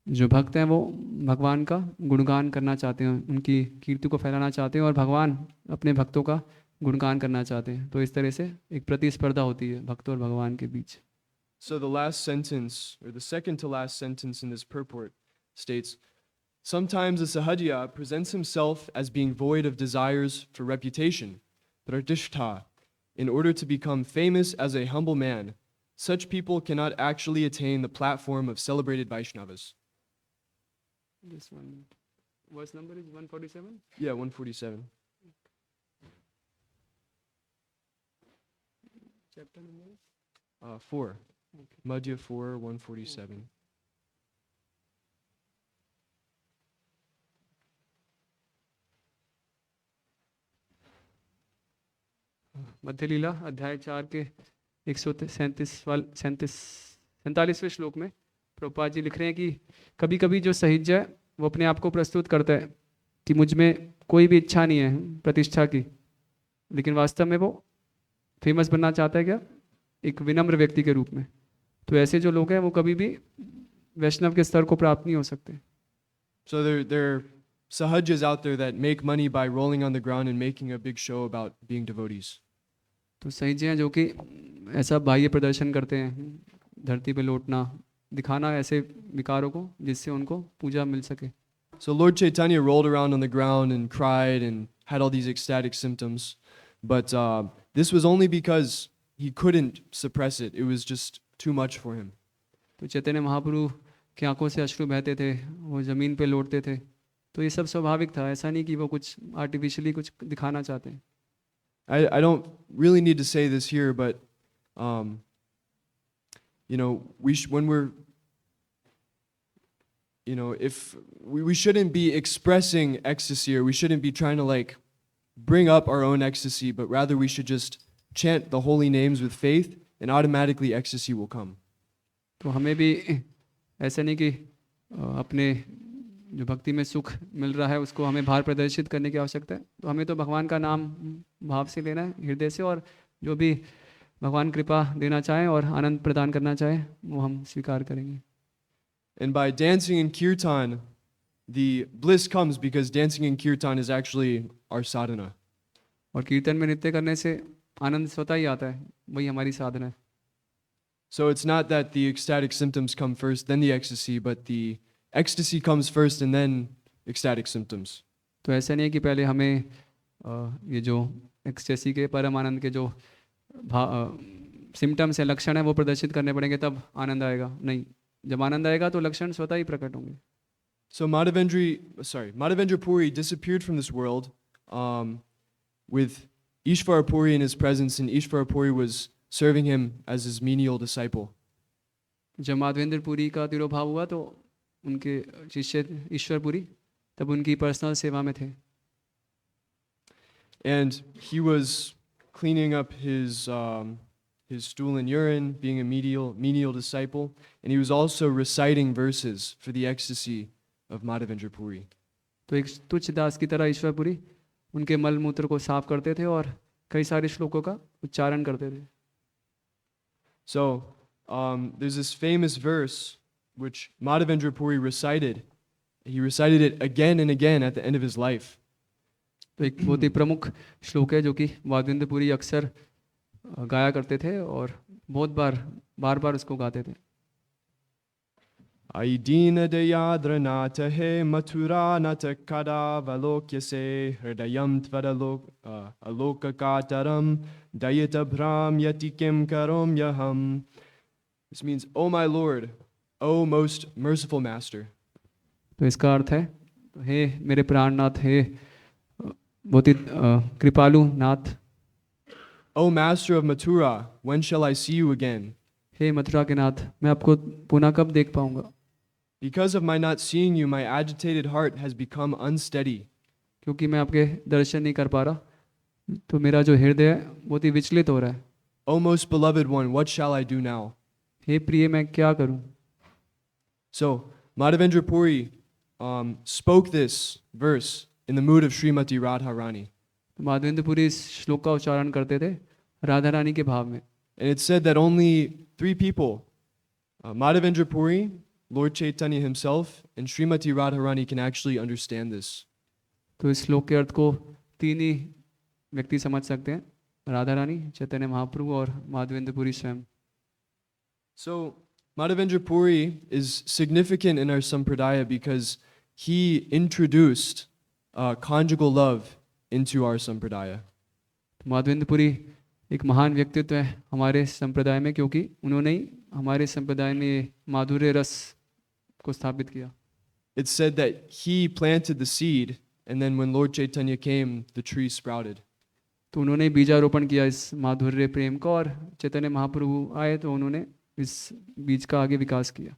जो भक्त हैं वो भगवान का गुणगान करना चाहते हैं, उनकी कीर्ति को फैलाना चाहते हैं, और भगवान अपने भक्तों का गुणगान करना चाहते हैं। तो इस तरह से एक प्रतिस्पर्धा होती है भक्त और भगवान के बीच। So, the last sentence, or the second to last sentence in this purport, states sometimes a sahajya presents himself as being void of desires for reputation, pratishtha, in order to become famous as a humble man. Such people cannot actually attain the platform of celebrated Vaishnavas. This one, verse number is 147. Yeah, 147. Chapter number? 4. Madhya 4, 147. मध्य लीला अध्याय 4 के 147वें श्लोक में प्रभुपाद जी लिख रहे हैं कि कभी कभी जो सहिज्ञ है वो अपने आप को प्रस्तुत करता है कि मुझ में कोई भी इच्छा नहीं है प्रतिष्ठा की, लेकिन वास्तव में वो फेमस बनना चाहता है क्या, एक विनम्र व्यक्ति के रूप में। तो ऐसे जो लोग हैं वो कभी भी वैष्णव के स्तर को प्राप्त नहीं हो सकते। So there are sahajjas out there that make money by rolling on the ground and making a big show about being devotees. तो सहिज्ञ हैं जो कि ऐसा बाह्य प्रदर्शन करते हैं, धरती पे लौटना, दिखाना ऐसे विकारों को जिससे उनको पूजा मिल सके। So Lord Chaitanya rolled around on the ground and cried and had all these ecstatic symptoms, but this was only because he couldn't suppress it. It was just too much for him. तो चैतन्य महाप्रभु की आंखों से अश्रु बहते थे, वो ज़मीन पे लौटते थे। तो ये सब स्वाभाविक था, ऐसा नहीं कि वो कुछ आर्टिफिशियली कुछ दिखाना चाहते हैं। I don't really need to say this here, but when we're if we shouldn't be expressing ecstasy, or we shouldn't be trying to like bring up our own ecstasy, but rather we should just chant the holy names with faith, and automatically ecstasy will come. तो हमें भी ऐसा नहीं कि अपने जो भक्ति में सुख मिल रहा है उसको हमें बाहर प्रदर्शित करने की आवश्यकता है। तो हमें तो भगवान का नाम भाव से लेना है, हृदय से, और जो भी भगवान कृपा देना चाहे और आनंद प्रदान करना चाहे वो हम स्वीकार करेंगे। And by dancing in kirtan, the bliss comes because dancing in kirtan is actually our sadhana. और कीर्तन में नृत्य करने से आनंद स्वतः ही आता है, वही हमारी साधना है। So it's not that the ecstatic symptoms come first, then the ecstasy, but the ecstasy comes first and then ecstatic symptoms. तो ऐसा नहीं है कि पहले हमें ये जो एक्सटेसी के परम आनंद के जो सिम्टम्स है, लक्षण है, वो प्रदर्शित करने पड़ेंगे तब आनंद आएगा। नहीं, जब आनंद आएगा तो लक्षण स्वतः ही प्रकट होंगे। So Madhavendra Puri disappeared from this world with Ishvara Puri in his presence, and Ishvara Puri was serving him as his menial disciple. जब माधवेंद्र पुरी का तिरोभाव हुआ तो उनके शिष्य ईश्वर पुरी तब उनकी पर्सनल सेवा में थे। And he was cleaning up his stool and urine, being a menial disciple, and he was also reciting verses for the ecstasy of Madhavendra Puri. तो एक तुच्छ दास की तरह ईश्वर पुरी उनके मल मूत्र को साफ करते थे और कई सारे श्लोकों का उच्चारण करते थे। So there's this famous verse which Madhavendra Puri recited. He recited it again and again at the end of his life. तो एक बहुत ही प्रमुख श्लोक है जो कि माधवेंद्र पुरी अक्सर गाया करते थे और बहुत बार बार उसको गाते थे। Ai dina dayadranata he mathura nata kada valokyase hridayam aloka kataram dayata bhram yatikim karom yaham. This means, O my Lord, O most merciful Master. तो इसका अर्थ है, हे मेरे प्राणनाथ, हे बहुत ही कृपालु नाथ, O Master of Mathura, when shall I see you again? हे मथुरा के नाथ, मैं आपको पुनः कब देख पाऊंगा? Because of my not seeing you, my agitated heart has become unsteady. क्योंकि मैं आपके दर्शन नहीं कर पा रहा तो मेरा जो हृदय है बहुत ही विचलित हो रहा है। O most beloved one, what shall I do now? हे प्रिय, मैं क्या करूं? So, Madhavendra Puri spoke this verse in the mood of Srimati Radharani. तो माधवेंद्रपुरी इस श्लोक का उच्चारण करते थे राधा रानी के भाव में। And it said that only three people, Madhavendra Puri, Lord Chaitanya himself, and Srimati Radharani can actually understand this. तो इस श्लोक के अर्थ को तीन ही व्यक्ति समझ सकते हैं, राधा रानी, चैतन्य महाप्रभु और माधवेंद्रपुरी स्वयं। So Madhavendra Puri is significant in our Sampradaya because he introduced conjugal love into our Sampradaya. Madhavendrapuri एक महान व्यक्तित्व है हमारे संप्रदाय में, क्योंकि उन्होंने ही हमारे संप्रदाय में माधुर्य रस को स्थापित किया। It's said that he planted the seed, and then when Lord Chaitanya came, the tree sprouted. तो उन्होंने बीजारोपण किया इस माधुर्य प्रेम का, और चैतन्य महाप्रभु आए तो उन्होंने इस बीज का आगे विकास किया।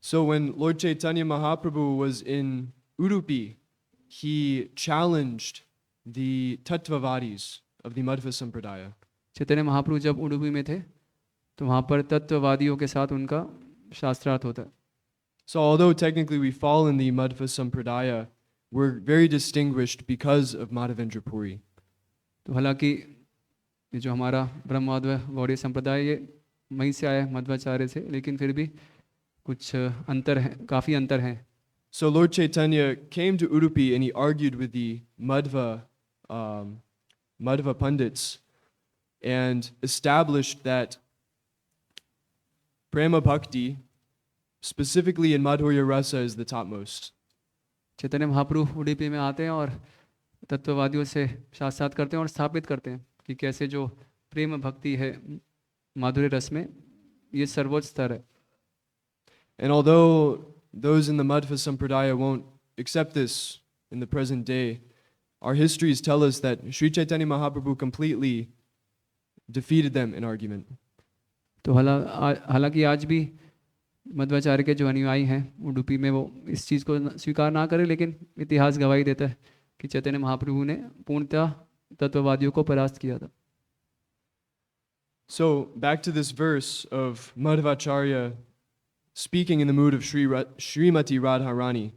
So when Lord Chaitanya Mahaprabhu was in Udupi, he challenged the Tattvavadis of the Madhva Sampradaya. Chaitanya Mahaprabhu जब उडुपी में थे तो वहाँ पर तत्ववादियों के साथ उनका शास्त्रार्थ होता है। So although technically we fall in the Madhva Sampradaya, we're very distinguished because of Madhavendra Puri. तो हालांकि ये जो हमारा ब्रह्म माधव गौड़ीय संप्रदाय ये वहीं से आया है, मध्वाचार्य से, लेकिन फिर भी कुछ अंतर है, काफ़ी अंतर है। So Lord Chaitanya came to Udupi and he argued with the Madhva Pandits and established that Prema Bhakti, specifically in Madhurya Rasa, is the topmost. Chaitanya Mahaprabhu Udupi में आते हैं और तत्ववादियों से शास्त्रार्थ करते हैं और स्थापित करते हैं कि कैसे जो प्रेम भक्ति है माधुर्य रस में, ये सर्वोच्च स्तर है। And although those in the Madhva Sampradaya won't accept this in the present day, our histories tell us that Sri Chaitanya Mahaprabhu completely defeated them in argument. तो हालांकि आज भी मध्वाचार्य के जो अनुयायी हैं उडुपी में वो इस चीज़ को स्वीकार ना करें, लेकिन इतिहास गवाही देता है कि चैतन्य महाप्रभु ने पूर्णतः तत्ववादियों को परास्त किया था। So back to this verse of Madhvacharya speaking in the mood of Srimati Radharani.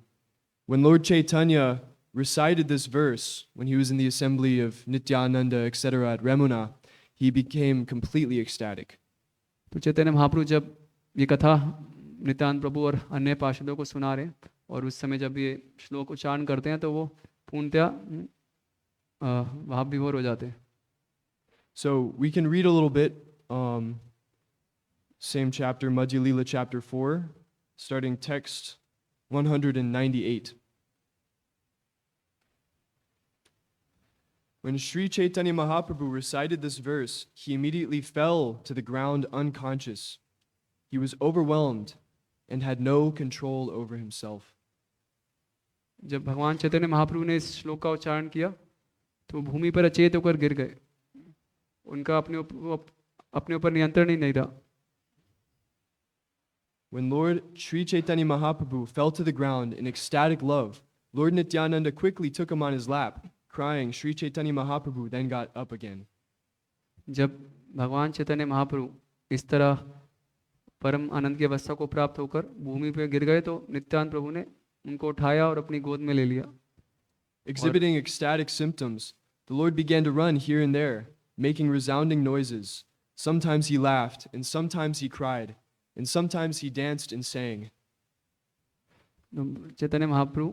When Lord Chaitanya recited this verse, when he was in the assembly of Nityananda, etc. at Remuna, he became completely ecstatic. तो चैतन्य महाप्रभु जब ये कथा नित्यानंद प्रभु और अन्य पार्षदों को सुना रहे हैं और उस समय जब ये श्लोक उच्चारण करते हैं तो वो पूर्णतया भाव विभोर हो जाते हैं। So we can read a little bit, same chapter, Madhya Lila chapter 4, starting text 198. When Sri Chaitanya Mahaprabhu recited this verse, he immediately fell to the ground unconscious. He was overwhelmed and had no control over himself. जब भगवान चैतन्य महाप्रभु ने इस श्लोक का उच्चारण किया तो भूमि पर अचेत होकर गिर गए, उनका अपने ऊपर नियंत्रण ही नहीं रहा। When Lord Sri Chaitanya Mahaprabhu fell to the ground in ecstatic love, Lord Nityananda quickly took him on his lap, crying. Sri Chaitanya Mahaprabhu then got up again. जब भगवान चैतन्य महाप्रभु इस तरह परम आनंद की अवस्था को प्राप्त होकर भूमि पर गिर गए तो नित्यानंद प्रभु ने उनको उठाया और अपनी गोद में ले लिया। Exhibiting ecstatic symptoms, the Lord began to run here and there, making resounding noises. Sometimes he laughed, and sometimes he cried, and sometimes he danced and sang. Chaitanya Mahaprabhu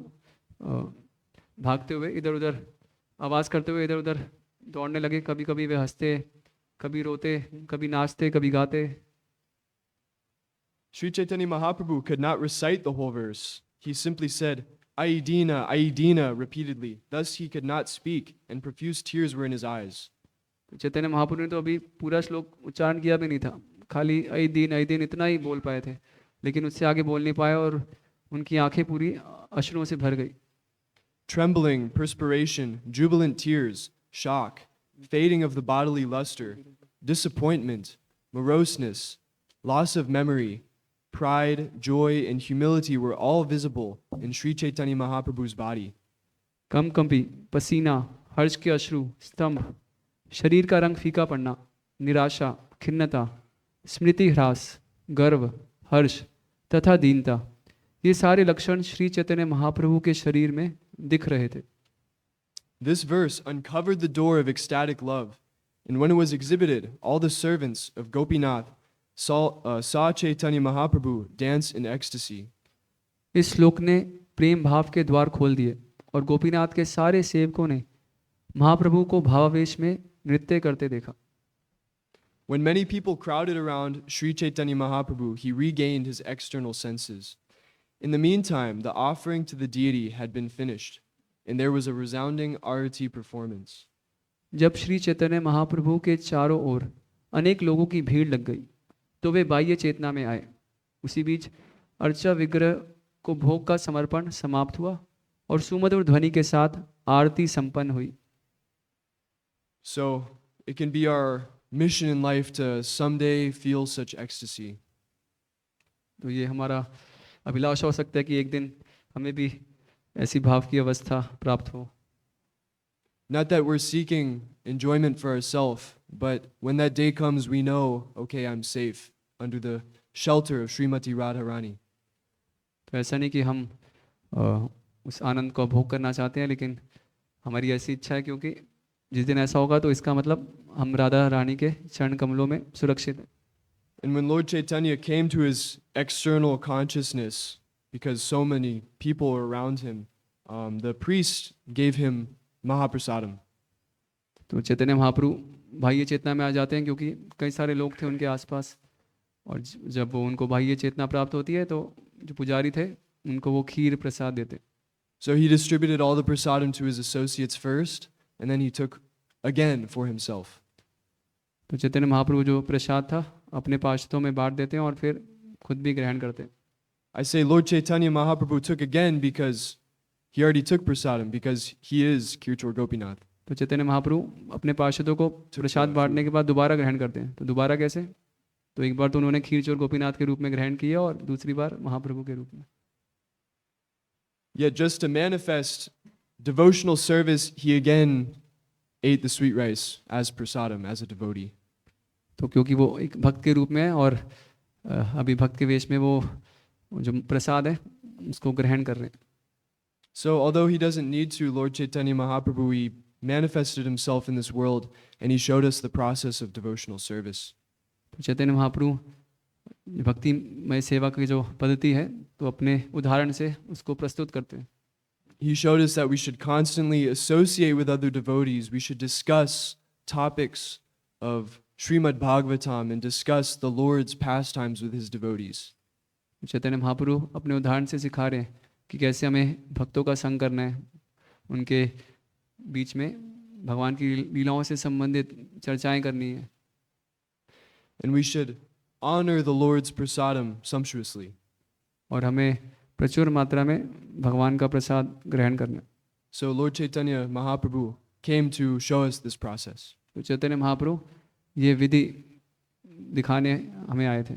भागते हुए इधर उधर आवाज़ करते हुए इधर उधर दौड़ने लगे, कभी कभी वे हंसते, कभी रोते, कभी नाचते, कभी गाते। Sri Chaitanya Mahaprabhu could not recite the whole verse. He simply said, Aidina, Aidina, repeatedly. Thus he could not speak, and profuse tears were in his eyes. Chaitanya Mahaprabhu ने तो अभी पूरा श्लोक उच्चारण किया भी नहीं था, खाली आई दीन इतना ही बोल पाए थे, लेकिन उससे आगे बोल नहीं पाए और उनकी आंखें पूरी अश्रुओं से भर गई। Trembling, perspiration, jubilant tears, shock, fading of the bodily luster, disappointment, moroseness, loss of memory, pride, joy, and humility were all visible in Sri Chaitanya Mahaprabhu's body. कंपी, पसीना, हर्ष के अश्रु, स्तंभ, शरीर का रंग फीका पड़ना, निराशा, खिन्नता, स्मृति ह्रास, गर्व, हर्ष, तथा दीनता, ये सारे लक्षण श्री चैतन्य महाप्रभु के शरीर में दिख रहे थे। This verse uncovered the door of ecstatic love, and when it was exhibited, all the servants of Gopinath saw Chaitanya Mahaprabhu dance in ecstasy. इस श्लोक ने प्रेम भाव के द्वार खोल दिए और गोपीनाथ के सारे सेवकों ने महाप्रभु को भावावेश में नृत्य करते देखा। When many people crowded around Sri Chaitanya Mahaprabhu, he regained his external senses. In the meantime, the offering to the deity had been finished, and there was a resounding arati performance. जब श्री चैतन्य महाप्रभु के चारों ओर अनेक लोगों की भीड़ लग गई तो वे बाह्य चेतना में आए। उसी बीच अर्चा विग्रह को भोग का समर्पण समाप्त हुआ और सुमधुर ध्वनि के साथ आरती संपन्न हुई। So it can be our mission in life to someday feel such ecstasy. तो ये हमारा अभिलाषा हो सकता है कि एक दिन हमें भी ऐसी भाव की अवस्था प्राप्त हो। Not that we're seeking enjoyment for ourselves, but when that day comes, we know, okay, I'm safe under the shelter of Srimati Radharani. तो ऐसा नहीं कि हम उस आनंद को भोग करना चाहते हैं, लेकिन हमारी ऐसी इच्छा है क्योंकि जिस दिन ऐसा होगा तो इसका मतलब हम राधा रानी के चरण कमलों में सुरक्षित हैं। And when Lord Chaitanya came to his external consciousness, because so many people were around him, the priest gave him Mahaprasadam. तो चैतन्य महाप्रभु बाह्य चेतना में आ जाते हैं क्योंकि कई सारे लोग थे उनके आसपास, और जब वो उनको बाह्य चेतना प्राप्त होती है तो जो पुजारी थे उनको वो खीर प्रसाद देते। So he distributed all the prasadam to his associates first, and then he took again for himself. तो चैतन्य महाप्रभु जो प्रसाद था अपने पार्षदों में बांट देते हैं और फिर खुद भी ग्रहण करते हैं। I say Lord Chaitanya Mahaprabhu took again because he already took prasadam, because he is Kirchur Gopinath. तो चैतन्य महाप्रभु अपने पार्षदों को प्रसाद बांटने के बाद दोबारा ग्रहण करते हैं। तो दोबारा कैसे? तो एक बार तो उन्होंने खीरचोर गोपीनाथ के रूप में ग्रहण किया और दूसरी बार महाप्रभु के रूप में। Yet just to manifest devotional service, he again ate the sweet rice as prasadam, as a devotee. तो क्योंकि वो एक भक्त के रूप में है और अभी भक्त के वेश में वो जो प्रसाद है उसको ग्रहण कर रहे हैं। So although he doesn't need to, Lord Chaitanya Mahaprabhu, he manifested himself in this world and he showed us the process of devotional service. तो चैतन्य महाप्रभु भक्तिमय सेवा की जो पद्धति है तो अपने उदाहरण से उसको प्रस्तुत करते हैं। He showed us that we should constantly associate with other devotees. We should discuss topics of Srimad Bhagavatam and discuss the Lord's pastimes with his devotees. Chaitanya Mahaprabhu अपने उदाहरण से सिखा रहे हैं कि कैसे हमें भक्तों का संग करना है, उनके बीच में भगवान की लीलाओं से संबंधित चर्चाएं करनी है। And we should honor the Lord's prasadam sumptuously. और हमें प्रचुर मात्रा में भगवान का प्रसाद ग्रहण करना है। So Lord Chaitanya Mahaprabhu came to show us this process. तो चैतन्य महाप्रभु ये विधि दिखाने हमें आए थे।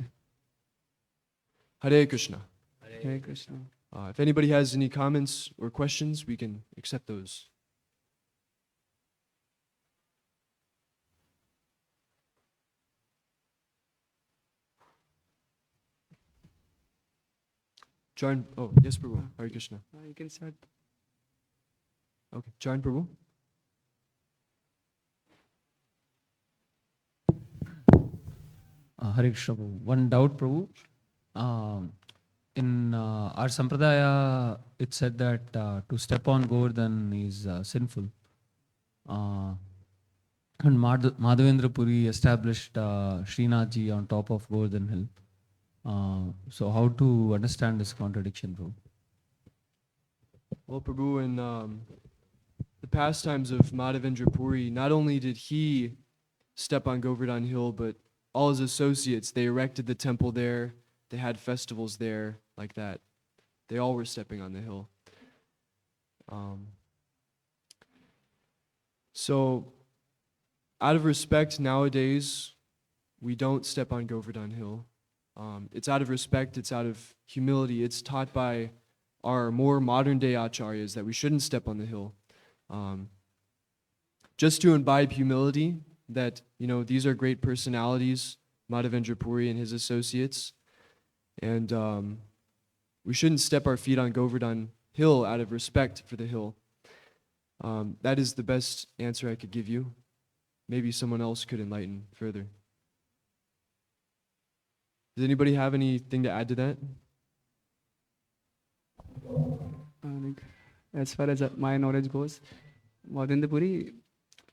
Hare Krishna. Hare Krishna. If anybody has any comments or questions, we can accept those. Charan, oh yes, Prabhu. Hare Krishna. You can start. Okay, Charan Prabhu. Hare Krishna Prabhu. One doubt, Prabhu. In our sampradaya, it said that to step on Govardhan is sinful. And Madhavendra Puri established Srinathji on top of Govardhan Hill. So how to understand this contradiction, Prabhu? Well, Prabhu, in the pastimes of Madhavendra Puri, not only did he step on Govardhan Hill, but all his associates, they erected the temple there, they had festivals there, like that. They all were stepping on the hill. So, out of respect nowadays, we don't step on Govardhan Hill. It's out of respect, it's out of humility. It's taught by our more modern day acharyas that we shouldn't step on the hill. Just to imbibe humility, that, these are great personalities, Madhavendra Puri and his associates, And we shouldn't step our feet on Govardhan Hill out of respect for the hill. That is the best answer I could give you. Maybe someone else could enlighten further. Does anybody have anything to add to that? Like, as far as my knowledge goes, Madhavendra Puri,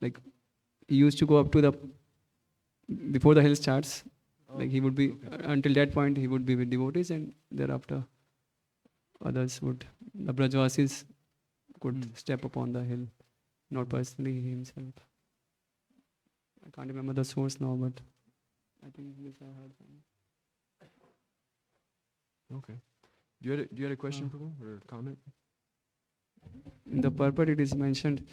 like, he used to go up to the before the hill starts. Like, he would be until that point he would be with devotees, and thereafter others would, the Brajvasis could step upon the hill, not personally he himself. I can't remember the source now, but I think this I heard from. Okay. Do you had a question, Prabhu, or a comment? In the purport it is mentioned,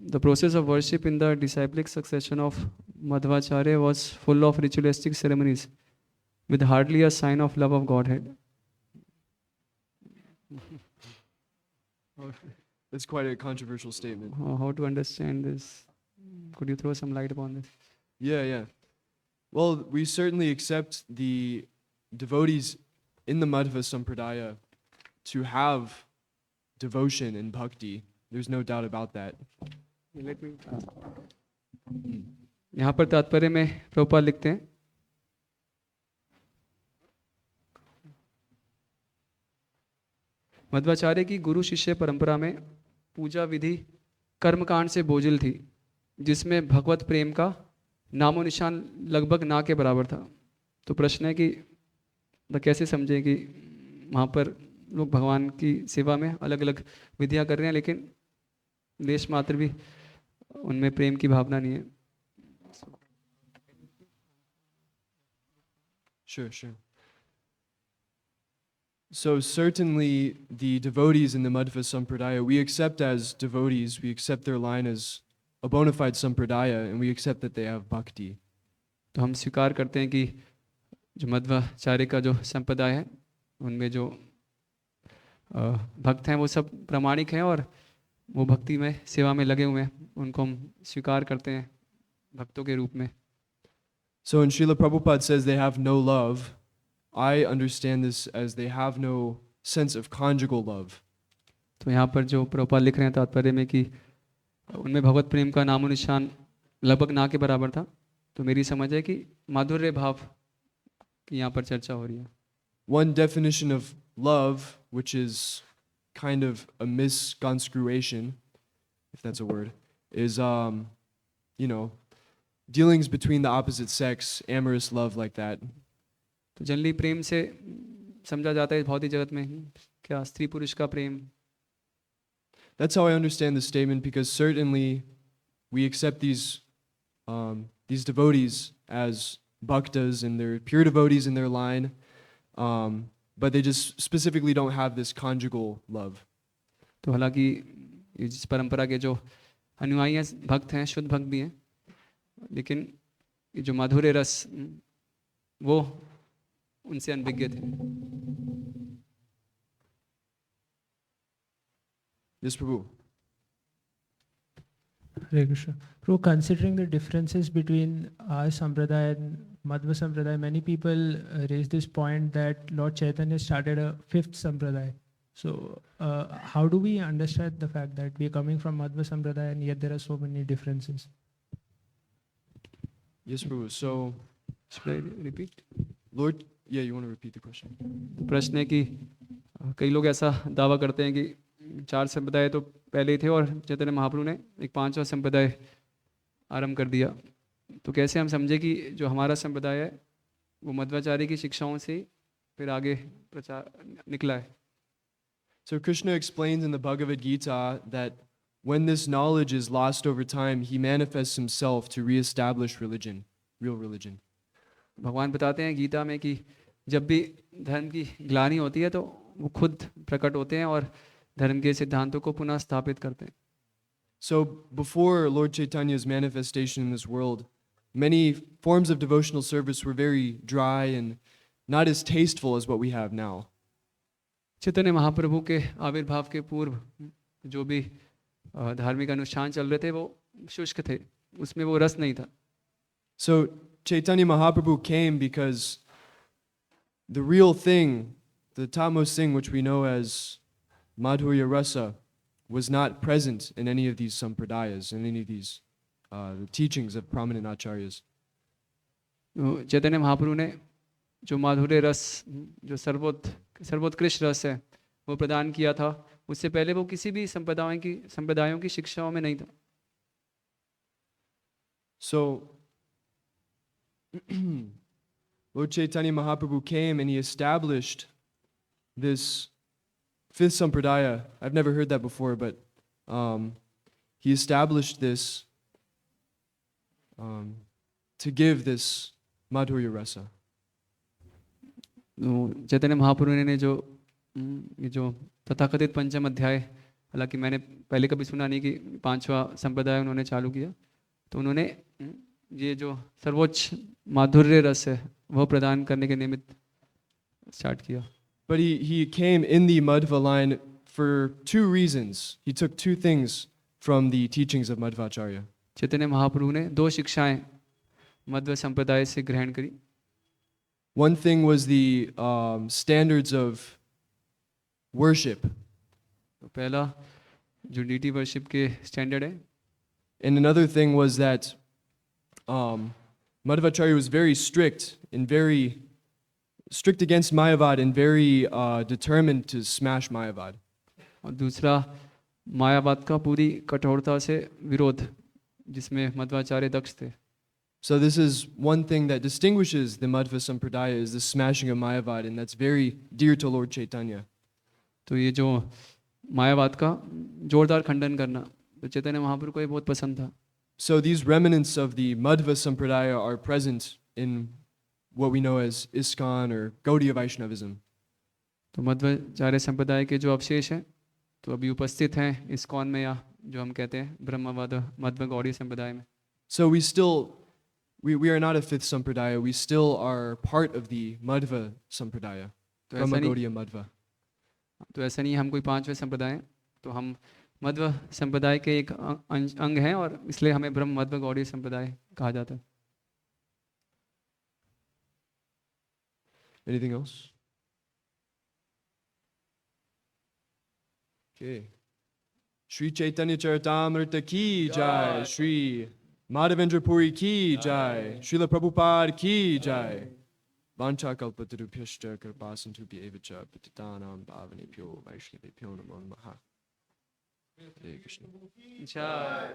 the process of worship in the disciplic succession of Madhvacharya was full of ritualistic ceremonies with hardly a sign of love of Godhead. That's quite a controversial statement. How to understand this? Could you throw some light upon this? Yeah. Well, we certainly accept the devotees in the Madhva Sampradaya to have devotion and bhakti. There's no doubt about that. Let me. यहाँ पर तात्पर्य में प्रभुपाद लिखते हैं, मध्वाचार्य की गुरु शिष्य परंपरा में पूजा विधि कर्मकांड से बोझिल थी, जिसमें भगवत प्रेम का नामो निशान लगभग ना के बराबर था. तो प्रश्न है कि कैसे समझें कि वहाँ पर लोग भगवान की सेवा में अलग अलग विधियाँ कर रहे हैं, लेकिन लेश मात्र भी उनमें प्रेम की भावना नहीं है. Sure. So certainly the devotees in the Madhva Sampradaya, we accept as devotees, we accept their line as a bona fide Sampradaya, and we accept that they have bhakti. तो हम स्वीकार करते हैं कि जो मध्वाचार्य का जो संप्रदाय है उनमें जो भक्त हैं वो सब प्रामाणिक हैं और वो भक्ति में सेवा में लगे हुए हैं, उनको हम स्वीकार करते हैं भक्तों के रूप में. So when Srila Prabhupada says they have no love, I understand this as they have no sense of conjugal love. तो यहाँ पर जो प्रभुपाद लिख रहे हैं तात्पर्य में कि उनमें भगवत प्रेम का नामो निशान लगभग ना के बराबर था, तो मेरी समझ है कि माधुर्य भाव की यहाँ पर चर्चा हो रही है. One definition of love, which is kind of a misconstruation, if that's a word, is dealings between the opposite sex, amorous love like that. तो जनरली प्रेम से समझा जाता है भौतिक जगत में क्या स्त्री पुरुष का प्रेम. That's how I understand the statement, because certainly we accept these devotees as bhaktas and they're pure devotees in their line, but they just specifically don't have this conjugal love. तो हालांकि इस परंपरा के जो अनुयायी हैं भक्त हैं, शुद्ध भक्त भी हैं, लेकिन ये जो माधुर्य रस वो उनसे अनभिज्ञ थे. Yes, Prabhu. Hare Krishna. Prabhu, considering the differences between our sampradaya and Madhva sampradaya, many people raise this point that Lord Chaitanya started a fifth sampradaya. So, how do we understand the fact that we are coming from Madhva sampradaya and yet there are so many differences? Yes, Prabhu. So, Should I repeat? Lord, yeah, you want to repeat the question? तो प्रश्न है कि कई लोग ऐसा दावा करते हैं कि 4 संप्रदाय तो पहले ही थे और चैतन्य महाप्रभु ने एक 5वां संप्रदाय आरंभ कर दिया. तो कैसे हम समझे कि जो हमारा संप्रदाय है वो मध्वाचार्य की शिक्षाओं से फिर आगे प्रचार निकला है. So Krishna explains in the Bhagavad Gita that when this knowledge is lost over time, he manifests himself to reestablish religion, real religion. भगवान बताते हैं गीता में कि जब भी धर्म की ग्लानि होती है तो वो खुद प्रकट होते हैं और धर्म के सिद्धांतों को पुनः स्थापित करते हैं. So before Lord Chaitanya's manifestation in this world, many forms of devotional service were very dry and not as tasteful as what we have now. Chaitanya Mahaprabhu के आविर्भाव के पूर्व जो भी धार्मिक अनुष्ठान चल रहे थे वो शुष्क थे, उसमें वो रस नहीं था. So Chaitanya Mahaprabhu came because the real thing, the topmost thing which we know as Madhurya Rasa, was not present in any of these sampradayas, in any of these the teachings of prominent acharyas. तो चैतन्य महाप्रभु ने जो माधुर्य रस, जो सर्वोत्कृष्ट रस है, वो प्रदान किया था, उससे पहले वो किसी भी संप्रदायों की शिक्षाओं में नहीं था. So, Lord Chaitanya Mahaprabhu came and he established this fifth sampradaya. I've never heard that before, but he established this to give this Madhurya Rasa. तो चैतन्य महाप्रभु ने जो ये जो तथाकथित पंचम अध्याय, हालांकि मैंने पहले कभी सुना नहीं कि पांचवा संप्रदाय उन्होंने चालू किया, तो उन्होंने ये जो सर्वोच्च माधुर्य रस है वो प्रदान करने के निमित्त स्टार्ट किया. But he came in the Madhva line for two reasons. He took two things from the teachings of Madhvacharya. Chaitanya Mahaprabhu ने दो शिक्षाएं मध्व संप्रदाय से ग्रहण करी. One thing was the standards of worship, तो पहला जो डीटी वर्शिप के स्टैंडर्ड है, and another thing was that Madhvacharya was very strict against Mayavad and very determined to smash Mayavad. और दूसरा मायावाद का पूरी कठोरता से विरोध, जिसमें मध्वाचार्य दक्ष थे. So this is one thing that distinguishes the Madhva Sampradaya, is the smashing of Mayavad, and that's very dear to Lord Chaitanya. तो ये जो मायावाद का जोरदार खंडन करना, तो चैतन्य महाप्रभु को ये बहुत पसंद था. So these remnants of the Madhva Sampradaya are present in what we know as ISKCON or Gaudiya Vaishnavism. तो मध्वाचार्य संप्रदाय के जो अवशेष हैं तो अभी उपस्थित हैं इस्कॉन में, या जो हम कहते हैं ब्रह्मवाद मध्व गौड़ीय संप्रदाय में. So we are not a fifth Sampradaya, we still are part of the Madhva Sampradaya, तो ऐसा नहीं, Brahma Madhva. तो ऐसा नहीं हम कोई पांचवें संप्रदाय हैं, तो हम मध्व संप्रदाय के एक अंग हैं और इसलिए हमें ब्रह्म मध्व गौड़ीय संप्रदाय कहा जाता है. Anything else? Okay. Shri Chaitanya Charitamrita ki jai, Shri Madhavendra Puri ki jai, Srila Prabhupada ki jai. Vancha kalpatarubhyashta karpasantubhyevacha patitanam bhavanebhyo vaishnavebhyo namo namaha. Hare Krishna. जय